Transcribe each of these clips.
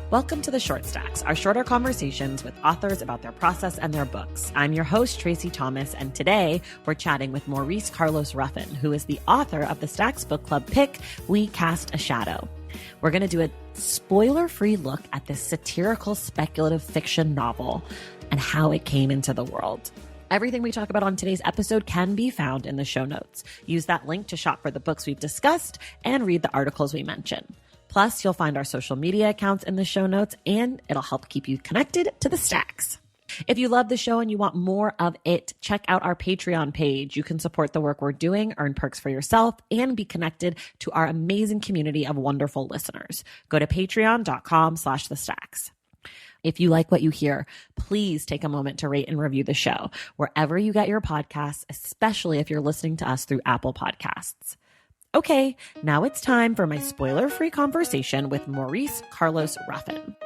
Welcome to the Short Stacks, our shorter conversations with authors about their process and their books. I'm your host, Tracy Thomas, and today we're chatting with Maurice Carlos Ruffin, who is the author of the Stacks Book Club pick, We Cast a Shadow. We're going to do a spoiler-free look at this satirical speculative fiction novel and how it came into the world. Everything we talk about on today's episode can be found in the show notes. Use that link to shop for the books we've discussed and read the articles we mention. Plus, you'll find our social media accounts in the show notes, and it'll help keep you connected to the Stacks. If you love the show and you want more of it, check out our Patreon page. You can support the work we're doing, earn perks for yourself, and be connected to our amazing community of wonderful listeners. Go to patreon.com/thestacks. If you like what you hear, please take a moment to rate and review the show wherever you get your podcasts, especially if you're listening to us through Apple Podcasts. Okay, now it's time for my spoiler-free conversation with Maurice Carlos Ruffin.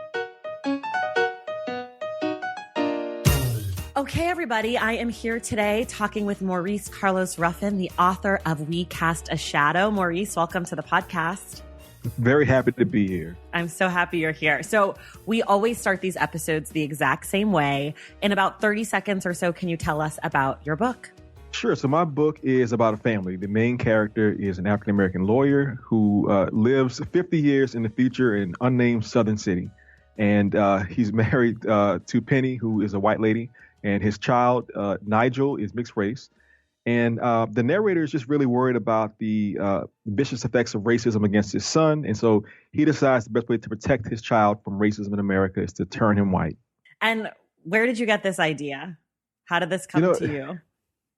Okay, everybody, I am here today talking with Maurice Carlos Ruffin, the author of We Cast a Shadow. Maurice, welcome to the podcast. Very happy to be here. I'm so happy you're here. So we always start these episodes the exact same way. In about 30 seconds or so, can you tell us about your book? Sure. So my book is about a family. The main character is an African-American lawyer who lives 50 years in the future in an unnamed southern city. And he's married to Penny, who is a white lady, and his child, Nigel, is mixed race. And the narrator is just really worried about the vicious effects of racism against his son. And so he decides the best way to protect his child from racism in America is to turn him white. And where did you get this idea? How did this come to you?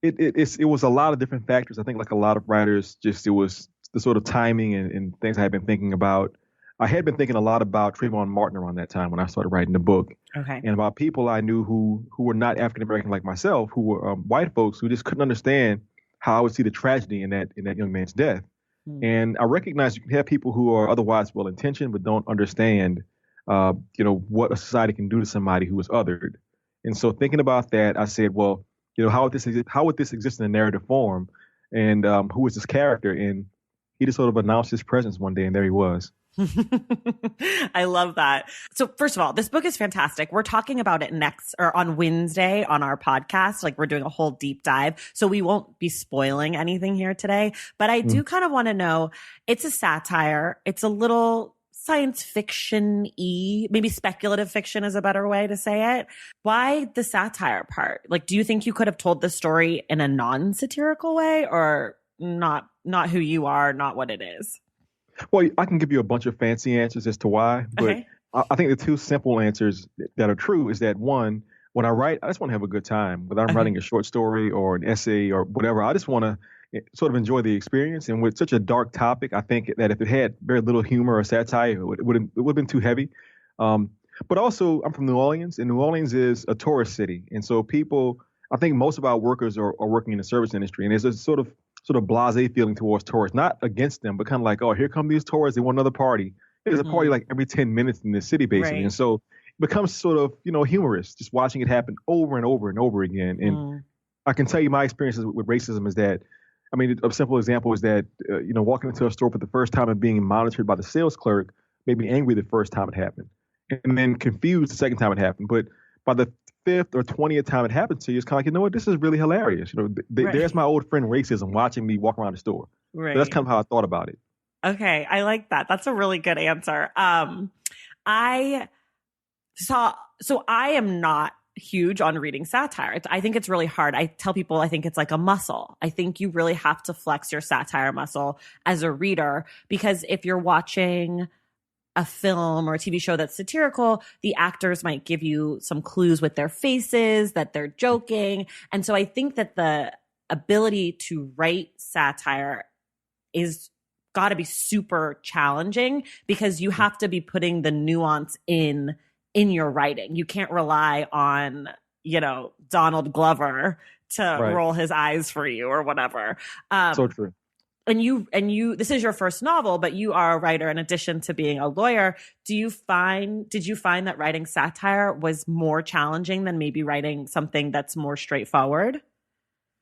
It was a lot of different factors. I think like a lot of writers, it was the sort of timing and things I had been thinking about. I had been thinking a lot about Trayvon Martin around that time when I started writing the book. Okay. And about people I knew who were not African-American like myself, who were white folks who just couldn't understand how I would see the tragedy in that young man's death. And I recognize you can have people who are otherwise well-intentioned but don't understand, what a society can do to somebody who is othered. And so thinking about that, I said, well, how would this exist in a narrative form? And who is this character? And he just sort of announced his presence one day, and there he was. I love that. So first of all, this book is fantastic. We're talking about it next or on Wednesday on our podcast. Like we're doing a whole deep dive. So we won't be spoiling anything here today, but I do kind of want to know, it's a satire. It's a little science fiction-y, maybe speculative fiction is a better way to say it. Why the satire part? Like, do you think you could have told the story in a non-satirical way or not who you are, not what it is? Well, I can give you a bunch of fancy answers as to why, but okay. I think the two simple answers that are true is that one, when I write, I just want to have a good time. Whether I'm writing a short story or an essay or whatever, I just want to sort of enjoy the experience. And with such a dark topic, I think that if it had very little humor or satire, it would have been too heavy. But also, I'm from New Orleans, and New Orleans is a tourist city. And so I think most of our workers are working in the service industry. And there's a sort of blasé feeling towards tourists, not against them, but kind of like, oh, here come these tourists. They want another party. There's a party like every 10 minutes in the city, basically. Right. And so it becomes sort of, humorous, just watching it happen over and over and over again. And I can tell you my experiences with racism is that, a simple example is that, walking into a store for the first time and being monitored by the sales clerk made me angry the first time it happened, and then confused the second time it happened. But by the 5th or 20th time it happened to you, it's kind of like, what, this is really hilarious. There's my old friend racism watching me walk around the store. Right. So that's kind of how I thought about it. Okay. I like that. That's a really good answer. I am not huge on reading satire. I think it's really hard. I tell people I think it's like a muscle. I think you really have to flex your satire muscle as a reader, because if you're watching a film or a TV show that's satirical, the actors might give you some clues with their faces that they're joking. And so I think that the ability to write satire is got to be super challenging, because you have to be putting the nuance in your writing. You can't rely on, Donald Glover to roll his eyes for you or whatever. So true. And you, this is your first novel, but you are a writer in addition to being a lawyer. Did you find that writing satire was more challenging than maybe writing something that's more straightforward?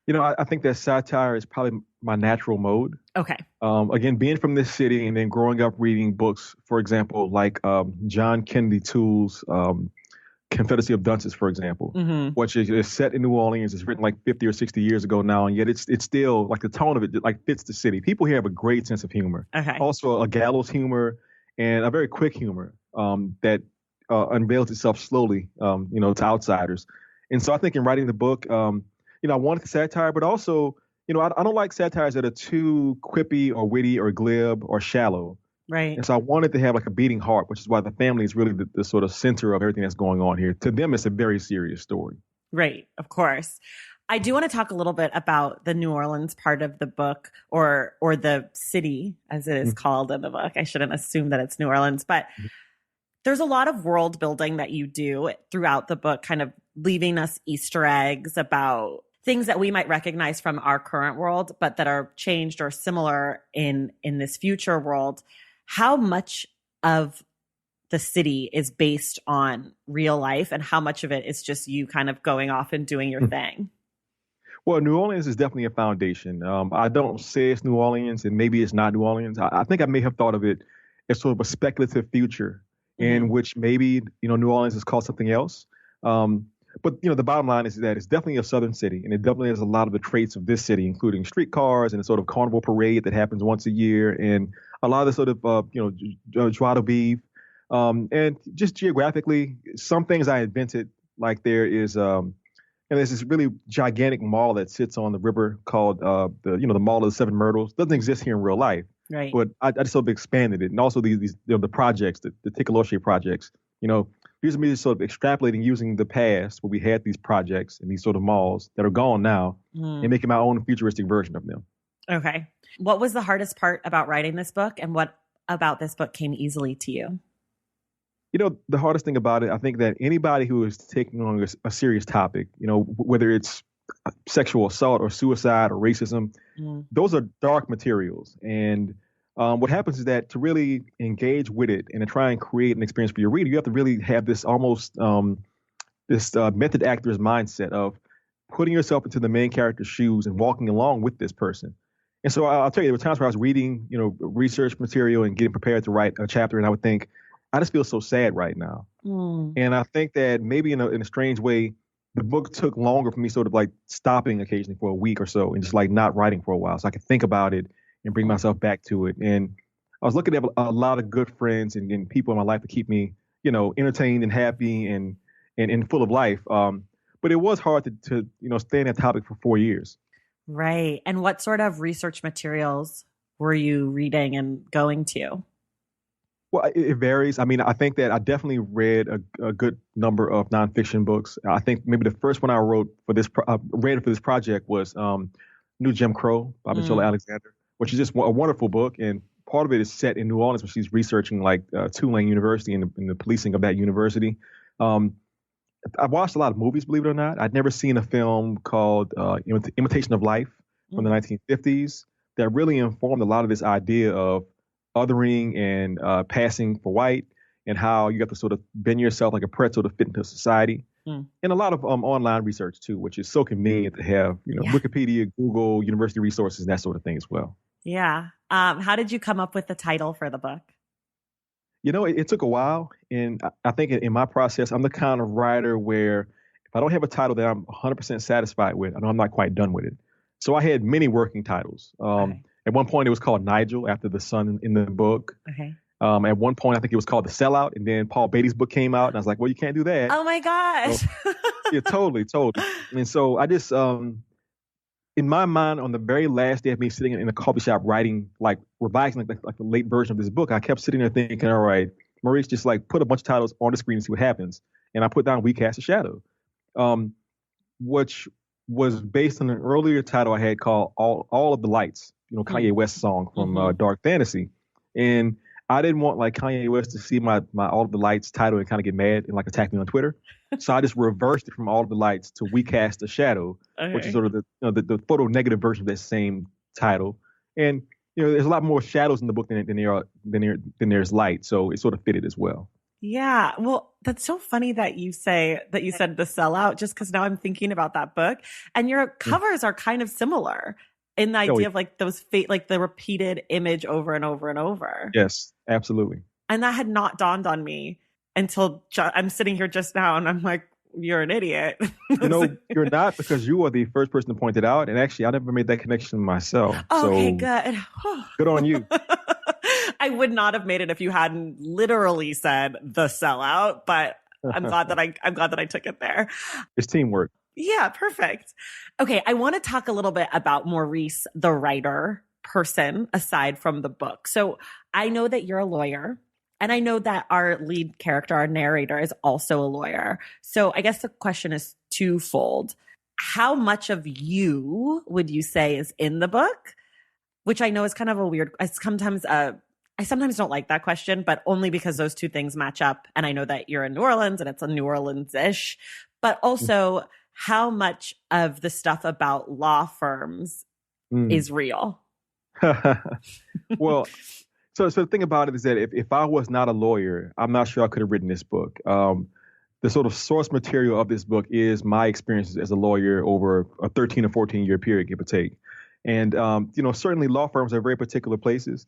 I think that satire is probably my natural mode. Okay. Again, being from this city and then growing up reading books, for example, like John Kennedy Toole's Confederacy of Dunces, for example, Hmm. which is set in New Orleans. It's written like 50 or 60 years ago now, and yet it's still like the tone of it like fits the city. People here have a great sense of humor, Okay. also a gallows humor and a very quick humor that unveils itself slowly, to outsiders. And so I think in writing the book, I wanted the satire, but also, I don't like satires that are too quippy or witty or glib or shallow. Right. And so I wanted to have like a beating heart, which is why the family is really the sort of center of everything that's going on here. To them, it's a very serious story. Right. Of course. I do want to talk a little bit about the New Orleans part of the book, or the city as it is Mhm. called in the book. I shouldn't assume that it's New Orleans, but there's a lot of world building that you do throughout the book, kind of leaving us Easter eggs about things that we might recognize from our current world, but that are changed or similar in this future world. How much of the city is based on real life, and how much of it is just you kind of going off and doing your thing? Well, New Orleans is definitely a foundation. I don't say it's New Orleans, and maybe it's not New Orleans. I think I may have thought of it as sort of a speculative future in Hmm. which maybe New Orleans is called something else. Um, but the bottom line is that it's definitely a southern city, and it definitely has a lot of the traits of this city, including streetcars and a sort of carnival parade that happens once a year, and a lot of the sort of joie de vivre. And just geographically, some things I invented, like and there's this really gigantic mall that sits on the river called the Mall of the Seven Myrtles. Doesn't exist here in real life, Right. but I just sort of expanded it. And also these the projects, the Ticoloche projects. These are me just sort of extrapolating using the past where we had these projects and these sort of malls that are gone now, Hmm. and making my own futuristic version of them. Okay. What was the hardest part about writing this book, and what about this book came easily to you? The hardest thing about it, I think that anybody who is taking on a serious topic, whether it's sexual assault or suicide or racism, Mm. those are dark materials. And what happens is that to really engage with it and to try and create an experience for your reader, you have to really have this almost this method actor's mindset of putting yourself into the main character's shoes and walking along with this person. And so I'll tell you, there were times where I was reading, research material and getting prepared to write a chapter, and I would think, I just feel so sad right now. Mm. And I think that maybe in a strange way, the book took longer for me, sort of like stopping occasionally for a week or so and just like not writing for a while, so I could think about it and bring myself back to it. And I was looking at a lot of good friends and people in my life to keep me, entertained and happy and full of life. But it was hard to stay in that topic for 4 years. Right. And what sort of research materials were you reading and going to? Well, it varies. I mean, I think that I definitely read a good number of nonfiction books. I think maybe the first one I wrote for read for this project was New Jim Crow by Michelle Mm. Alexander, which is just a wonderful book. And part of it is set in New Orleans, where she's researching like Tulane University and the policing of that university. Um, I watched a lot of movies, believe it or not. I'd never seen a film called Imitation of Life from the Mm. 1950s that really informed a lot of this idea of othering and passing for white, and how you got to sort of bend yourself like a pretzel to fit into society. Mm. And a lot of online research too, which is so convenient to have, Yeah. Wikipedia, Google, university resources, and that sort of thing as well. Yeah. How did you come up with the title for the book? It took a while, and I think in my process, I'm the kind of writer where if I don't have a title that I'm 100% satisfied with, I know I'm not quite done with it. So I had many working titles. Okay. At one point, it was called Nigel after the son in the book. Okay. At one point, I think it was called The Sellout, and then Paul Beatty's book came out, and I was like, well, you can't do that. Oh my So, gosh. yeah, totally, totally. And so I just, in my mind, on the very last day of me sitting in a coffee shop writing, like revising like the late version of this book, I kept sitting there thinking, all right, Maurice, just like put a bunch of titles on the screen and see what happens. And I put down We Cast a Shadow, um, which was based on an earlier title I had called All of the Lights, Kanye West's song from Mhm. Dark Fantasy. And I didn't want like Kanye West to see my All of the Lights title and kind of get mad and like attack me on Twitter. So I just reversed it from All of the Lights to We Cast a Shadow, which is Okay. sort of the photo negative version of that same title. And there's a lot more shadows in the book than there's light, so it sort of fitted as well. Yeah. Well, that's so funny that you said the sellout, just because now I'm thinking about that book, and your Mm. covers are kind of similar in the Oh, idea of like like the repeated image over and over and over. yes, absolutely. And that had not dawned on me until I'm sitting here just now and I'm like, you're an idiot. You're not, because you are the first person to point it out. And actually, I never made that connection myself. Okay, So good. good on you. I would not have made it if you hadn't literally said the sellout, but I'm glad that I took it there. It's teamwork. Yeah, perfect. Okay, I want to talk a little bit about Maurice, the writer person, aside from the book. So I know that you're a lawyer, and I know that our lead character, our narrator, is also a lawyer. So I guess the question is twofold. How much of you would you say is in the book? Which I know is kind of a weird, I sometimes don't like that question, but only because those two things match up. And I know that you're in New Orleans and it's a New Orleans-ish, but also how much of the stuff about law firms is real? Well, so the thing about it is that if I was not a lawyer, I'm not sure I could have written this book. The sort of source material of this book is my experiences as a lawyer over a 13 or 14 year period, give or take. And, certainly law firms are very particular places.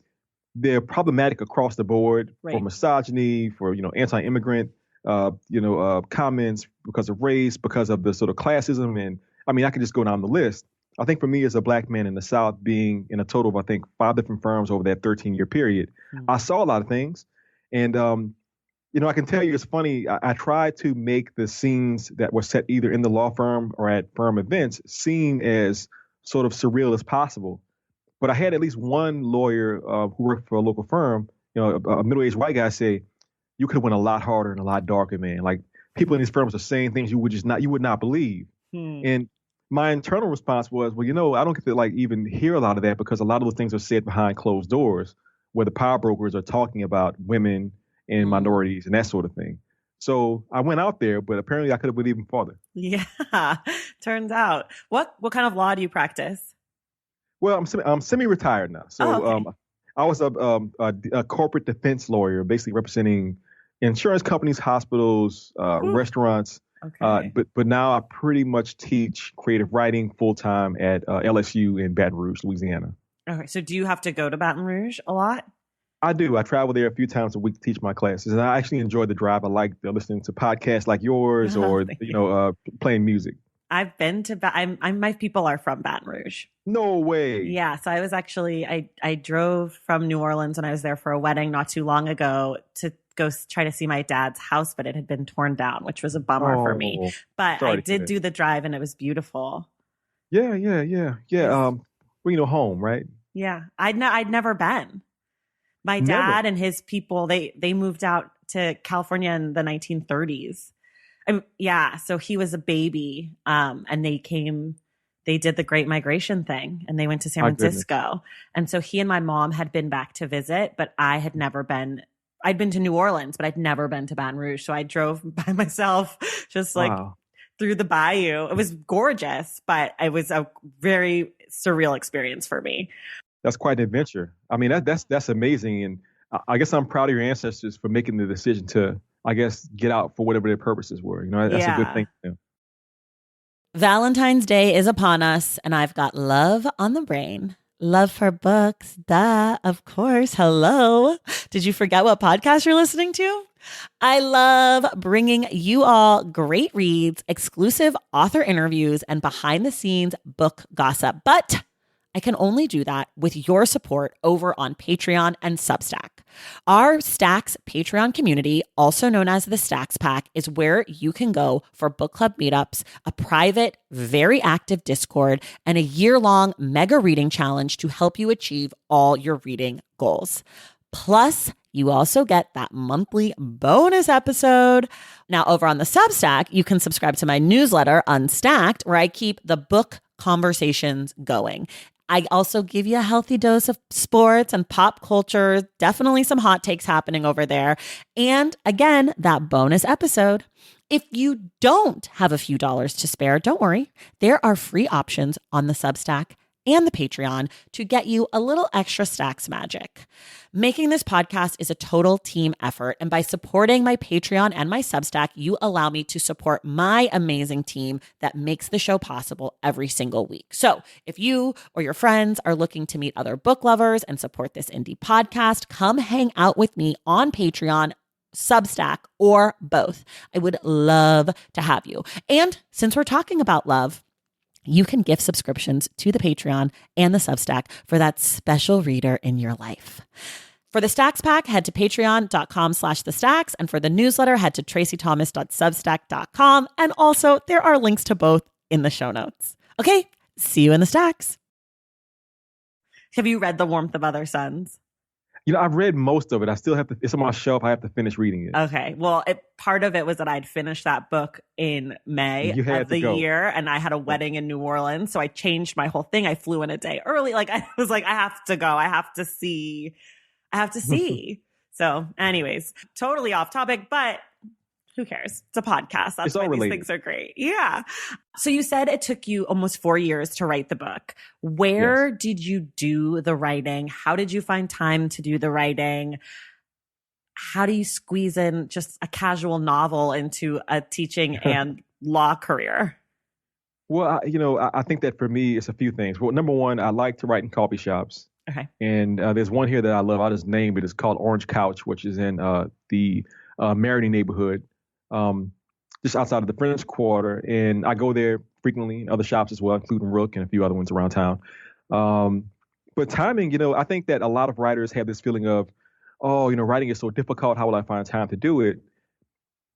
They're problematic across the board for misogyny, for, anti-immigrant, comments because of race, because of the sort of classism. And I mean, I could just go down the list. I think for me as a black man in the South, being in a total of, I think, 5 different firms over that 13-year period, I saw a lot of things. And, I can tell you it's funny. I tried to make the scenes that were set either in the law firm or at firm events seem as sort of surreal as possible. But I had at least one lawyer who worked for a local firm, a middle-aged white guy, say, "You could have went a lot harder and a lot darker, man. Like people in these firms are saying things you would not believe." And my internal response was, well, I don't get to like even hear a lot of that because a lot of those things are said behind closed doors, where the power brokers are talking about women and minorities and that sort of thing. So I went out there, but apparently I could have went even farther. Yeah, turns out. What kind of law do you practice? Well, I'm semi-retired now. So okay. I was a corporate defense lawyer, basically representing insurance companies, hospitals, restaurants. Okay. But now I pretty much teach creative writing full time at LSU in Baton Rouge, Louisiana. Okay. So do you have to go to Baton Rouge a lot? I do. I travel there a few times a week to teach my classes, and I actually enjoy the drive. I like listening to podcasts like yours, or playing music. I've been to my people are from Baton Rouge. No way. Yeah, so I was actually I drove from New Orleans when I was there for a wedding not too long ago to go try to see my dad's house, but it had been torn down, which was a bummer for me. But I did do the drive, and it was beautiful. Yeah. Home, right? Yeah, I'd never been. My dad and his people they moved out to California in the 1930s. So he was a baby, and they did the Great Migration thing, and they went to San Francisco. And so he and my mom had been back to visit, but I had never been. I'd been to New Orleans, but I'd never been to Baton Rouge. So I drove by myself, just like through the bayou. It was gorgeous, but it was a very surreal experience for me. That's quite an adventure. I mean, that's amazing. And I guess I'm proud of your ancestors for making the decision to, I guess, get out for whatever their purposes were. That's a good thing. Valentine's Day is upon us, and I've got love on the brain. Love for books. Duh, of course. Hello. Did you forget what podcast you're listening to? I love bringing you all great reads, exclusive author interviews, and behind the scenes book gossip. But I can only do that with your support over on Patreon and Substack. Our Stacks Patreon community, also known as the Stacks Pack, is where you can go for book club meetups, a private, very active Discord, and a year-long mega reading challenge to help you achieve all your reading goals. Plus, you also get that monthly bonus episode. Now, over on the Substack, you can subscribe to my newsletter, Unstacked, where I keep the book conversations going. I also give you a healthy dose of sports and pop culture, definitely some hot takes happening over there. And again, that bonus episode. If you don't have a few dollars to spare, don't worry. There are free options on the Substack and the Patreon to get you a little extra Stacks magic. Making this podcast is a total team effort, and by supporting my Patreon and my Substack, you allow me to support my amazing team that makes the show possible every single week. So if you or your friends are looking to meet other book lovers and support this indie podcast, come hang out with me on Patreon, Substack, or both. I would love to have you. And since we're talking about love, you can gift subscriptions to the Patreon and the Substack for that special reader in your life. For the Stacks Pack, head to patreon.com/thestacks. And for the newsletter, head to traceythomas.substack.com. And also, there are links to both in the show notes. Okay, see you in the Stacks. Have you read The Warmth of Other Suns? I've read most of it. I still have to, it's on my shelf. I have to finish reading it. Okay. Well, part of it was that I'd finished that book in May of the year, and I had a wedding in New Orleans. So I changed my whole thing. I flew in a day early. Like, I was like, I have to go. I have to see. So anyways, totally off topic, but who cares? It's a podcast. That's why these things are great. Yeah. So you said it took you almost 4 years to write the book. Where did you do the writing? How did you find time to do the writing? How do you squeeze in just a casual novel into a teaching and law career? Well, I think that for me, it's a few things. Well, number one, I like to write in coffee shops. Okay. And there's one here that I love. I'll just name it. It's called Orange Couch, which is in the Merity neighborhood, just outside of the French Quarter. And I go there frequently, in other shops as well, including Rook and a few other ones around town. But timing, I think that a lot of writers have this feeling of, writing is so difficult. How will I find time to do it?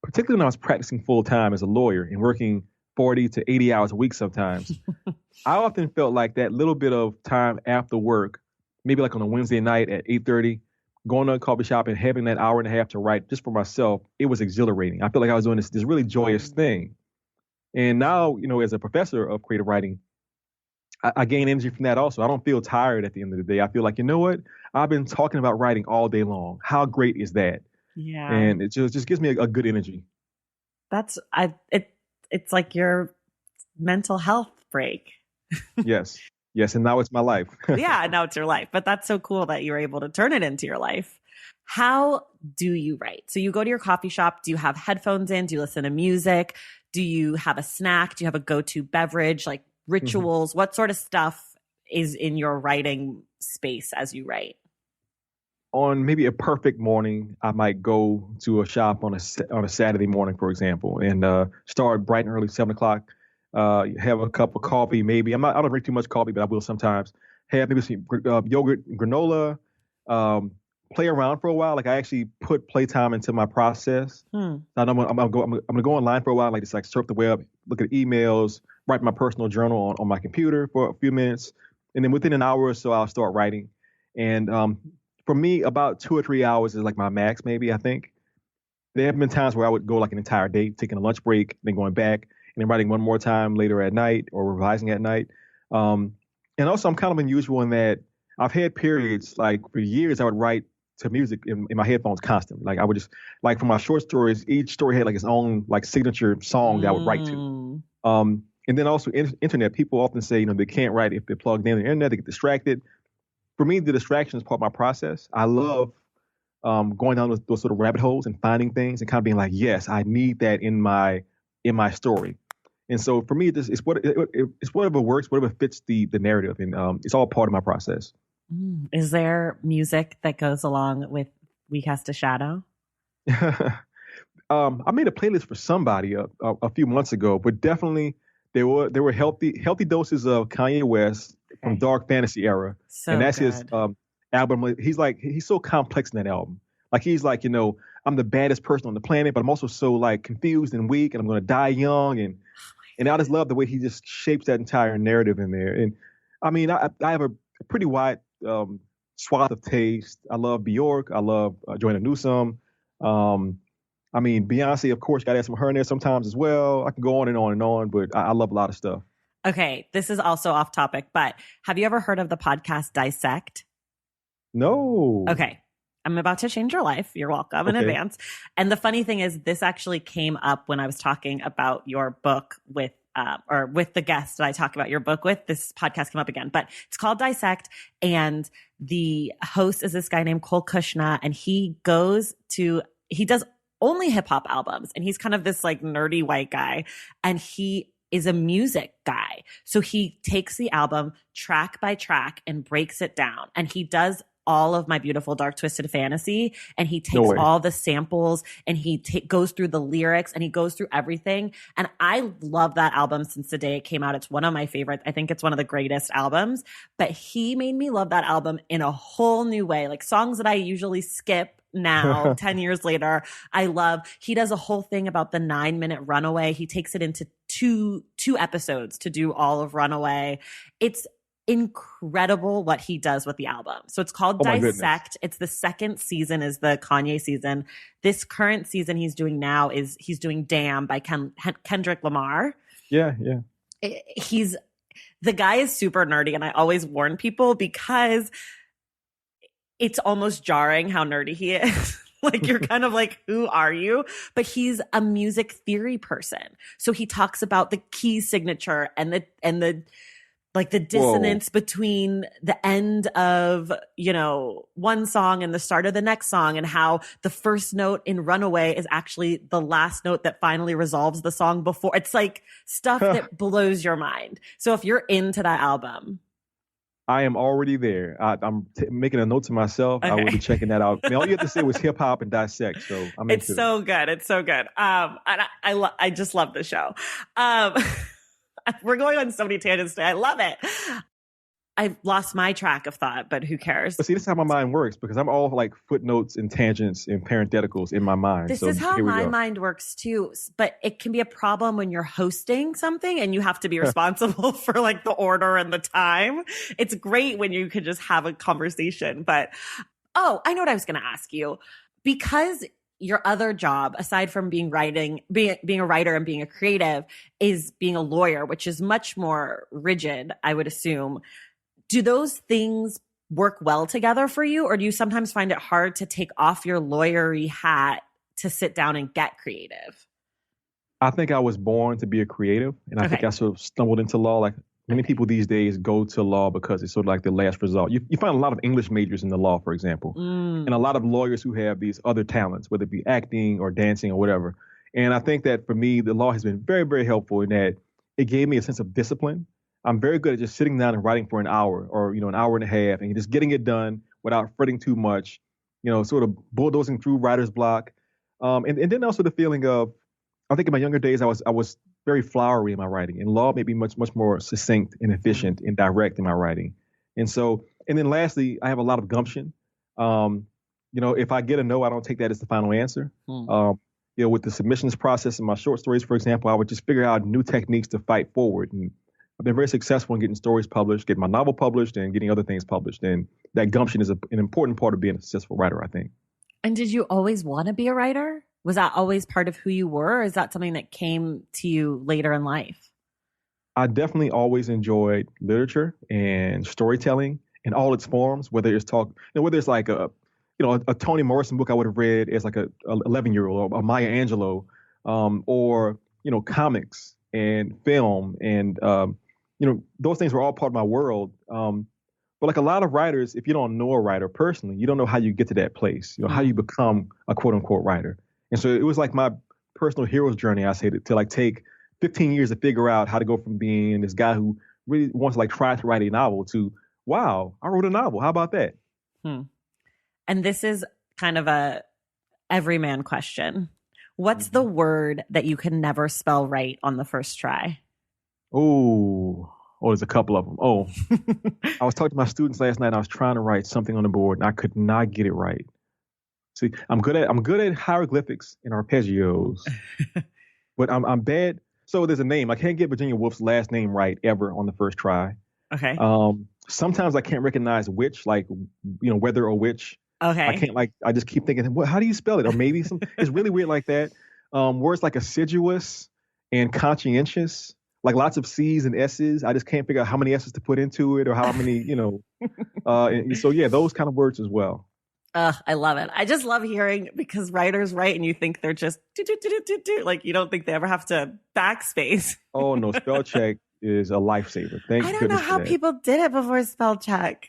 Particularly when I was practicing full time as a lawyer and working 40 to 80 hours a week sometimes. I often felt like that little bit of time after work, maybe like on a Wednesday night at 8:30, going to a coffee shop and having that hour and a half to write just for myself, it was exhilarating. I felt like I was doing this really joyous thing. And now, as a professor of creative writing, I gain energy from that also. I don't feel tired at the end of the day. I feel like, you know what? I've been talking about writing all day long. How great is that? Yeah. And it just gives me a good energy. It's like your mental health break. Yes. Yes. And now it's my life. Yeah. Now it's your life. But that's so cool that you're able to turn it into your life. How do you write? So you go to your coffee shop. Do you have headphones in? Do you listen to music? Do you have a snack? Do you have a go-to beverage, like rituals? What sort of stuff is in your writing space as you write? On maybe a perfect morning, I might go to a shop on a Saturday morning, for example, and start bright and early, 7 o'clock. Have a cup of coffee, maybe. I don't drink too much coffee, but I will sometimes. Have maybe some yogurt, granola. Play around for a while. Like, I actually put playtime into my process. I'm gonna go online for a while, like just like surf the web, look at emails, write my personal journal on my computer for a few minutes, and then within an hour or so, I'll start writing. And for me, about 2 or 3 hours is like my max, maybe, I think. There have been times where I would go like an entire day, taking a lunch break, then going back, and then writing one more time later at night or revising at night. And also, I'm kind of unusual in that I've had periods, like for years, I would write to music in my headphones constantly. Like, I would just, like, for my short stories, each story had like its own like signature song that I would write to. And then also internet, people often say, they can't write if they're plugged in the internet, they get distracted. For me, the distraction is part of my process. I love going down those sort of rabbit holes and finding things and kind of being like, yes, I need that in my story. And so for me, it's whatever works, whatever fits the narrative, and it's all part of my process. Is there music that goes along with We Cast a Shadow? I made a playlist for somebody a few months ago, but definitely there were healthy doses of Kanye West from Dark Fantasy era, and that's good. His album. He's so complex in that album. Like, he's like, I'm the baddest person on the planet, but I'm also so like confused and weak, and I'm going to die young, and I just love the way he just shapes that entire narrative in there. And I mean, I have a pretty wide swath of taste. I love Bjork. I love Joanna Newsom. I mean, Beyonce, of course, got to have some of her in there sometimes as well. I can go on and on and on, but I love a lot of stuff. Okay, this is also off topic, but have you ever heard of the podcast Dissect? No. Okay. I'm about to change your life. You're welcome in advance. And the funny thing is, this actually came up when I was talking about your book with or with the guest that I talk about your book with. This podcast came up again, but it's called Dissect. And the host is this guy named Cole Kushna, and he does only hip hop albums. And he's kind of this like nerdy white guy, and he is a music guy. So he takes the album track by track and breaks it down. And he does all of My Beautiful Dark Twisted Fantasy, and he takes all the samples, and he goes through the lyrics, and he goes through everything. And I love that album since the day it came out. It's one of my favorites. I think it's one of the greatest albums, but he made me love that album in a whole new way. Like songs that I usually skip now 10 years later, I love. He does a whole thing about the 9-minute Runaway. He takes it into two episodes to do all of Runaway. It's incredible what he does with the album. So it's called Dissect. It's the second season, is the Kanye season. This current season he's doing now is he's doing Damn by Kendrick Lamar. Yeah. The guy is super nerdy, and I always warn people because it's almost jarring how nerdy he is. Like you're kind of like, who are you? But he's a music theory person. So he talks about the key signature and the like the dissonance between the end of, one song and the start of the next song, and how the first note in Runaway is actually the last note that finally resolves the song before. It's like stuff that blows your mind. So if you're into that album, I am already there. I'm making a note to myself. Okay. I will be checking that out. I mean, all you have to say was hip hop and dissect. So I'm into it. So good. It's so good. And I just love the show. We're going on so many tangents today. I love it. I've lost my track of thought, but who cares? But see, this is how my mind works, because I'm all like footnotes and tangents and parentheticals in my mind. This is how my mind works too. But it can be a problem when you're hosting something and you have to be responsible for like the order and the time. It's great when you can just have a conversation. But, I know what I was going to ask you. Because your other job, aside from being a writer and being a creative, is being a lawyer, which is much more rigid, I would assume. Do those things work well together for you? Or do you sometimes find it hard to take off your lawyery hat to sit down and get creative? I think I was born to be a creative. And I think I sort of stumbled into law. Like many people these days go to law because it's sort of like the last result. You find a lot of English majors in the law, for example, and a lot of lawyers who have these other talents, whether it be acting or dancing or whatever. And I think that for me, the law has been very, very helpful in that it gave me a sense of discipline. I'm very good at just sitting down and writing for an hour or, an hour and a half, and just getting it done without fretting too much, sort of bulldozing through writer's block. And then also the feeling of, I think in my younger days, I was very flowery in my writing, and law made me much, much more succinct and efficient and direct in my writing. And then lastly, I have a lot of gumption. If I get a no, I don't take that as the final answer. With the submissions process in my short stories, for example, I would just figure out new techniques to fight forward. And I've been very successful in getting stories published, getting my novel published, and getting other things published. And that gumption is an important part of being a successful writer, I think. And did you always want to be a writer? Was that always part of who you were, or is that something that came to you later in life? I definitely always enjoyed literature and storytelling in all its forms, whether it's whether it's like a Toni Morrison book I would have read as like a 11-year-old, or a Maya Angelou, or comics and film, and those things were all part of my world. But like a lot of writers, if you don't know a writer personally, you don't know how you get to that place, how you become a quote unquote writer. And so it was like my personal hero's journey, I say, to like take 15 years to figure out how to go from being this guy who really wants to like try to write a novel to, wow, I wrote a novel. How about that? And this is kind of a everyman question. What's the word that you can never spell right on the first try? Oh, there's a couple of them. I was talking to my students last night. I was trying to write something on the board, and I could not get it right. See, I'm good at hieroglyphics and arpeggios, but I'm bad. So there's a name. I can't get Virginia Woolf's last name right ever on the first try. Okay. Sometimes I can't recognize which, like, whether or which. Okay. I can't, I just keep thinking, how do you spell it? Or maybe it's really weird like that. Words like assiduous and conscientious, like lots of C's and S's. I just can't figure out how many S's to put into it, or how many, so yeah, those kind of words as well. I love it. I just love hearing because writers write and you think they're just like you don't think they ever have to backspace. Oh no, spell check is a lifesaver. I Thank don't know goodness for how that. people did it before spell check.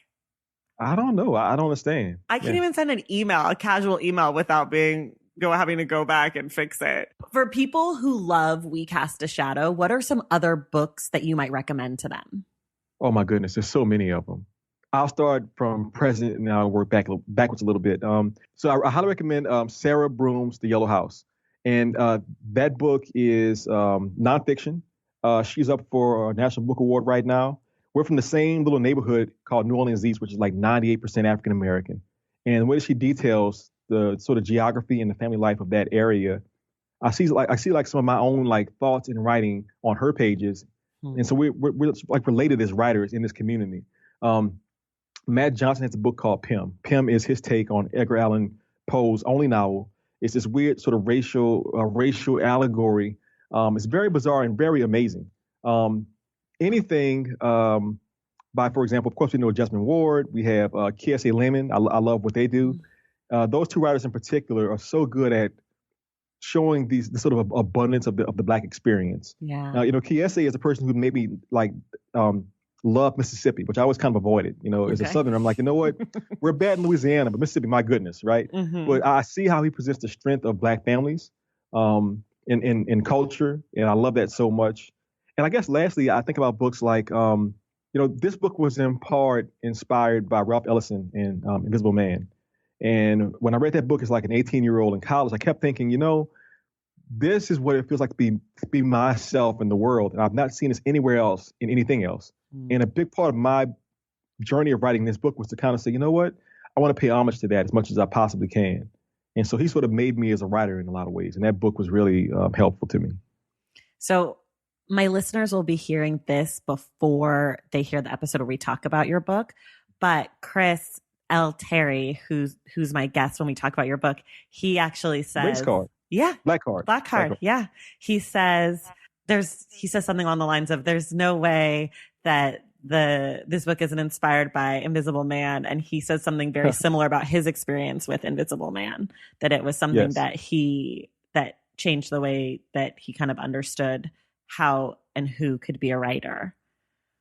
I don't know. I don't understand. I can't even send an email, a casual email, without having to go back and fix it. For people who love We Cast a Shadow, what are some other books that you might recommend to them? Oh my goodness, there's so many of them. I'll start from present and I'll work backwards a little bit. So I highly recommend Sarah Broom's The Yellow House, and that book is nonfiction. She's up for a National Book Award right now. We're from the same little neighborhood called New Orleans East, which is like 98% African American. And the way she details the sort of geography and the family life of that area, I see like some of my own like thoughts and writing on her pages. And so we're like related as writers in this community. Matt Johnson has a book called Pym. Pym is his take on Edgar Allan Poe's only novel. It's this weird sort of racial allegory. It's very bizarre and very amazing. Anything by, for example, of course, we know Jesmyn Ward. We have KSA Lemon. I love what they do. Those two writers in particular are so good at showing the sort of abundance of the Black experience. Yeah. KSA is a person who maybe like love Mississippi, which I always kind of avoided. As a Southerner, I'm like, you know what? We're bad in Louisiana, but Mississippi, my goodness, right? Mm-hmm. But I see how he presents the strength of Black families in culture, and I love that so much. And I guess lastly, I think about books like, this book was in part inspired by Ralph Ellison and Invisible Man. And when I read that book as like an 18-year-old in college, I kept thinking, this is what it feels like to be myself in the world. And I've not seen this anywhere else in anything else. And a big part of my journey of writing this book was to kind of say, you know what? I want to pay homage to that as much as I possibly can. And so he sort of made me as a writer in a lot of ways. And that book was really helpful to me. So my listeners will be hearing this before they hear the episode where we talk about your book. But Chris L. Terry, who's my guest when we talk about your book, he actually says, Race card. Yeah. Black card. Yeah. He says something along the lines of, there's no way that this book isn't inspired by Invisible Man. And he says something very similar about his experience with Invisible Man, that it was something that changed the way that he kind of understood how and who could be a writer.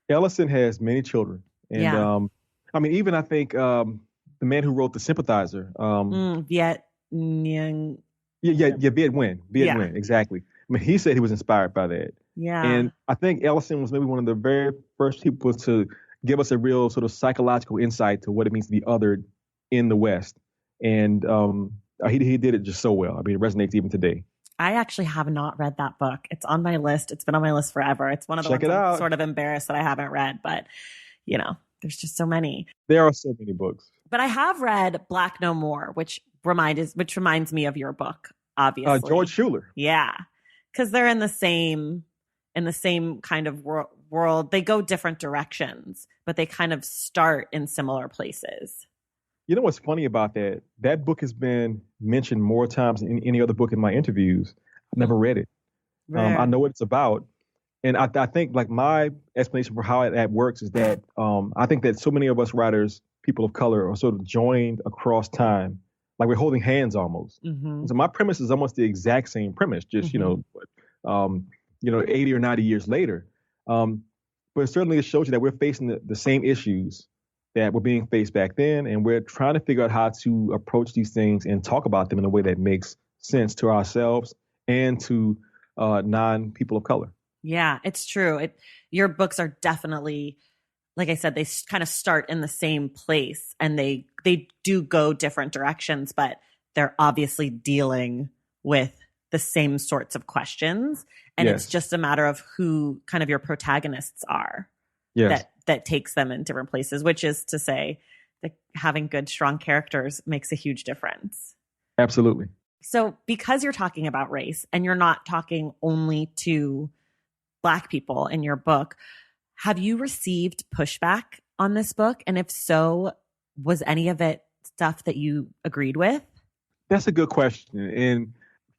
Ellison has many children. And even I think the man who wrote The Sympathizer. Viet Nguyen. Viet Nguyen, exactly. I mean, he said he was inspired by that. Yeah. And I think Ellison was maybe one of the very first people to give us a real sort of psychological insight to what it means to be othered in the West. And he did it just so well. I mean, it resonates even today. I actually have not read that book. It's on my list. It's been on my list forever. It's one of the ones I'm sort of embarrassed that I haven't read, but there's just so many. There are so many books. But I have read Black No More, which reminds me of your book, obviously. George Schuler. Yeah. Because they're in the same kind of world. They go different directions, but they kind of start in similar places. You know what's funny about that? That book has been mentioned more times than any other book in my interviews. I've never read it. I know what it's about. And I think like my explanation for how that works is that I think that so many of us writers, people of color, are sort of joined across time. Like we're holding hands almost. Mm-hmm. So my premise is almost the exact same premise, just, 80 or 90 years later. But certainly it shows you that we're facing the same issues that were being faced back then. And we're trying to figure out how to approach these things and talk about them in a way that makes sense to ourselves and to non-people of color. Yeah, it's true. Your books are definitely, like I said, they kind of start in the same place and they do go different directions, but they're obviously dealing with the same sorts of questions. And It's just a matter of who kind of your protagonists are that takes them in different places, which is to say that having good, strong characters makes a huge difference. Absolutely. So because you're talking about race and you're not talking only to Black people in your book, have you received pushback on this book? And if so, was any of it stuff that you agreed with? That's a good question. And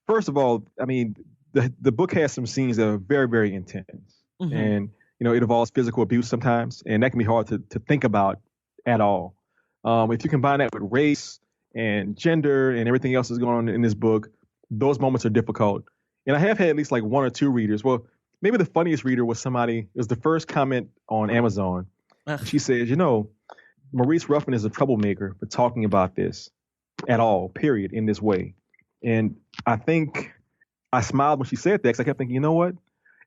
first of all, I mean, the book has some scenes that are very, very intense. Mm-hmm. And, it involves physical abuse sometimes. And that can be hard to think about at all. If you combine that with race and gender and everything else that's going on in this book, those moments are difficult. And I have had at least like one or two readers. Well, maybe the funniest reader was somebody, it was the first comment on Amazon. She says, Maurice Ruffin is a troublemaker for talking about this at all, period, in this way. And I think I smiled when she said that because I kept thinking, you know what?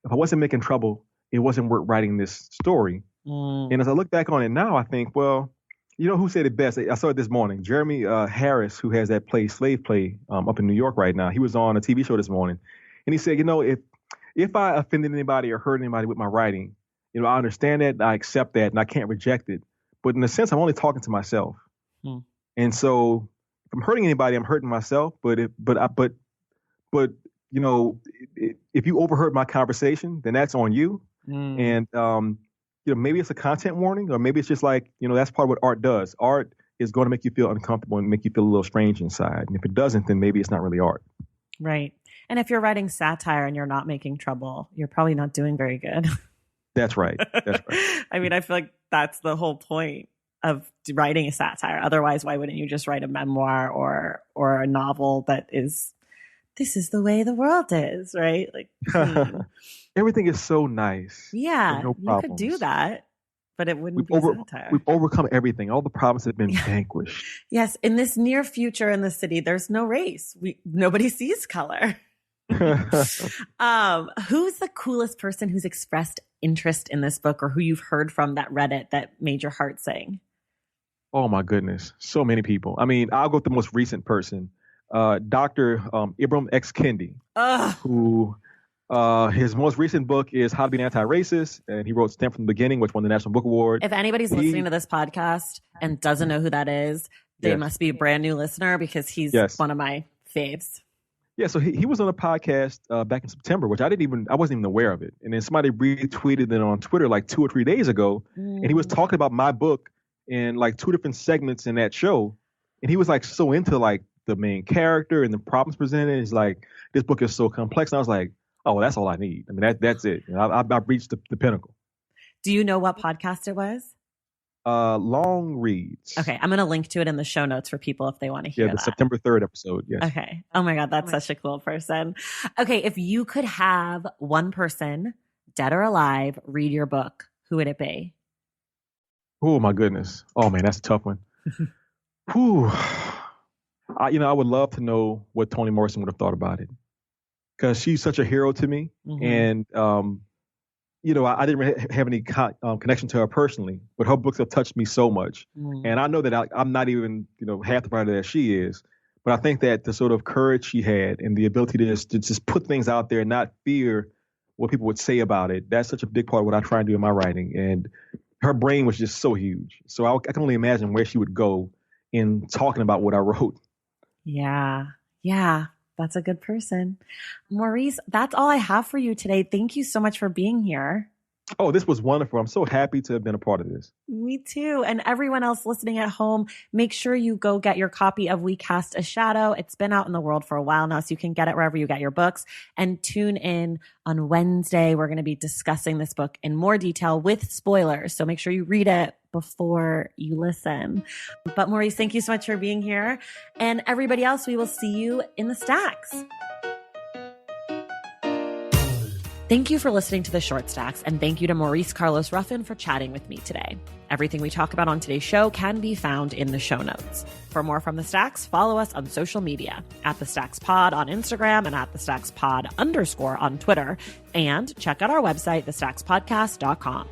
If I wasn't making trouble, it wasn't worth writing this story. And as I look back on it now, I think, well, you know who said it best? I saw it this morning. Jeremy Harris, who has that play, Slave Play, up in New York right now. He was on a TV show this morning. And he said, if I offended anybody or hurt anybody with my writing, I understand that, I accept that, and I can't reject it. But in a sense, I'm only talking to myself. And so if I'm hurting anybody, I'm hurting myself. But if you overheard my conversation, then that's on you. And maybe it's a content warning, or maybe it's just like, that's part of what art does. Art is going to make you feel uncomfortable and make you feel a little strange inside. And if it doesn't, then maybe it's not really art. Right. And if you're writing satire and you're not making trouble, you're probably not doing very good. That's right. I mean, I feel like that's the whole point of writing a satire. Otherwise, why wouldn't you just write a memoir or a novel that is, this is the way the world is, right? Like, everything is so nice. Yeah, no you could do that, but it wouldn't be satire. We've overcome everything. All the problems have been vanquished. Yes, in this near future in the city, there's no race. Nobody sees color. Who's the coolest person who's expressed interest in this book, or who you've heard from that read it that made your heart sing? Oh my goodness, so many people. I mean, I'll go with the most recent person, Dr. Ibram X. Kendi, who his most recent book is How to Be an Anti-Racist, and he wrote Stand from the Beginning, which won the National Book Award. If anybody's listening to this podcast and doesn't know who that is, they must be a brand new listener, because he's one of my faves. Yeah, so he was on a podcast back in September, which I wasn't even aware of it. And then somebody retweeted it on Twitter like 2 or 3 days ago. And he was talking about my book in like 2 different segments in that show. And he was like so into like the main character and the problems presented. He's like, this book is so complex. And I was like, oh, well, that's all I need. I mean, that's it. I've reached the pinnacle. Do you know what podcast it was? Long Reads. Okay, I'm going to link to it in the show notes for people if they want to hear that. Yeah, the September 3rd episode, yes. Okay. Oh my God, that's such a cool person. Okay, if you could have one person, dead or alive, read your book, who would it be? Oh my goodness. Oh man, that's a tough one. Whew. I would love to know what Toni Morrison would have thought about it, because she's such a hero to me. And I didn't really have any connection to her personally, but her books have touched me so much. And I know that I'm not even, half the writer that she is, but I think that the sort of courage she had and the ability to just put things out there and not fear what people would say about it, that's such a big part of what I try and do in my writing. And her brain was just so huge. So I can only imagine where she would go in talking about what I wrote. Yeah. That's a good person. Maurice, that's all I have for you today. Thank you so much for being here. Oh, this was wonderful. I'm so happy to have been a part of this. Me too. And everyone else listening at home, make sure you go get your copy of We Cast a Shadow. It's been out in the world for a while now, so you can get it wherever you get your books. And tune in on Wednesday. We're going to be discussing this book in more detail with spoilers. So make sure you read it before you listen. But Maurice, thank you so much for being here. And everybody else, we will see you in the stacks. Thank you for listening to The Short Stacks, and thank you to Maurice Carlos Ruffin for chatting with me today. Everything we talk about on today's show can be found in the show notes. For more from The Stacks, follow us on social media at The Stacks Pod on Instagram and at The Stacks Pod _ on Twitter. And check out our website, thestackspodcast.com.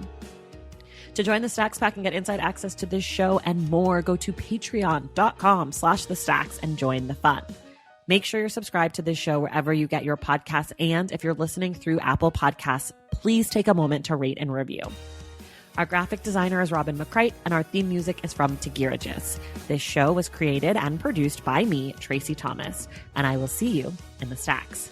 To join the Stacks Pack and get inside access to this show and more, go to patreon.com/thestacks and join the fun. Make sure you're subscribed to this show wherever you get your podcasts. And if you're listening through Apple Podcasts, please take a moment to rate and review. Our graphic designer is Robin McCrite, and our theme music is from Tagirajis. This show was created and produced by me, Tracy Thomas, and I will see you in the Stacks.